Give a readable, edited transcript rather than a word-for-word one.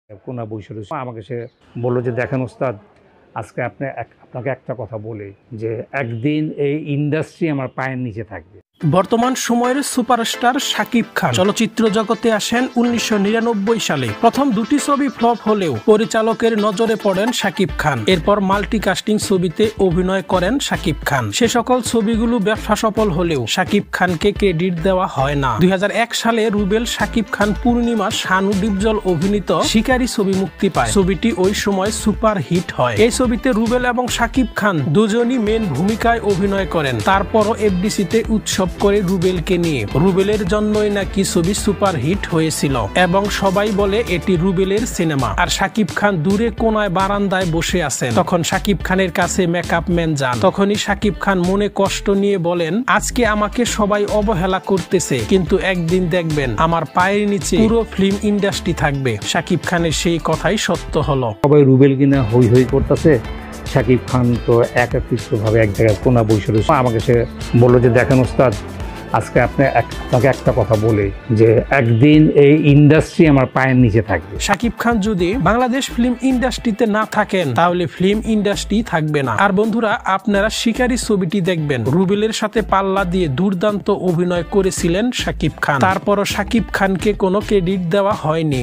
কোনা বসে রয়েছে আমাকে সে বললো যে দেখেন ওস্তাদ আজকে আপনাকে একটা কথা বলি যে একদিন এই ইন্ডাস্ট্রি আমার পায়ের নিচে থাকবে। বর্তমান সময়ের সুপারস্টার শাকিব খান চলচ্চিত্র জগতে আসেন 1999 সালে। প্রথম দুটি ছবি ফ্লপ হলেও পরিচালকের নজরে পড়েন শাকিব খান। এরপর মাল্টিকাস্টিং ছবিতে অভিনয় করেন শাকিব খান। সে সকল ছবিগুলো ব্যবসা সফল হলেও শাকিব খানকে ক্রেডিট দেওয়া হয় না। 2001 সালে রুবেল, শাকিব খান, পূর্ণিমা, শানু, ডিপজল অভিনীত শিকারী ছবি মুক্তি পায়। ছবিটি ওই সময় সুপার হিট হয়। এই ছবিতে রুবেল এবং শাকিব খান দুজনই মেন ভূমিকায় অভিনয় করেন। তারপরও এফডিসিতে উৎসব করে রুবেলকে নিয়ে। রুবেলের জন্যই নাকি ছবি সুপার হিট হয়েছিল এবং সবাই বলে এটি রুবেলের সিনেমা। আর শাকিব খান দূরে কোনায় বারান্দায় বসে আছেন। তখন শাকিব খানের কাছে মেকআপ ম্যান যান। তখনই শাকিব খান মনে কষ্ট নিয়ে বলেন, আজকে আমাকে সবাই অবহেলা করতেছে, কিন্তু একদিন দেখবেন আমার পায়ের নিচে পুরো ফিল্ম ইন্ডাস্ট্রি থাকবে। শাকিব খানের সেই কথাই সত্য হলো। সবাই রুবেল কিনা হই হই করতেছে, শাকিব খান তো একাকৃষ্টভাবে এক জায়গায় কোনা বসে রয়েছে। আমাকে সে বললো যে দেখেন ওস্তাদ আজকে আপনাকে একটা কথা বলি যে একদিন এই ইন্ডাস্ট্রি আমার পায়ের নিচে থাকবে। শাকিব খান যদি বাংলাদেশ ফিল্ম ইন্ডাস্ট্রিতে না থাকেন তাহলে ফিল্ম ইন্ডাস্ট্রি থাকবে না। আর বন্ধুরা, আপনারা শিকারী ছবিটি দেখবেন। রুবেলের সাথে পাল্লা দিয়ে দুর্দান্ত অভিনয় করেছিলেন শাকিব খান। তারপরও শাকিব খানকে কোনো ক্রেডিট দেওয়া হয়নি।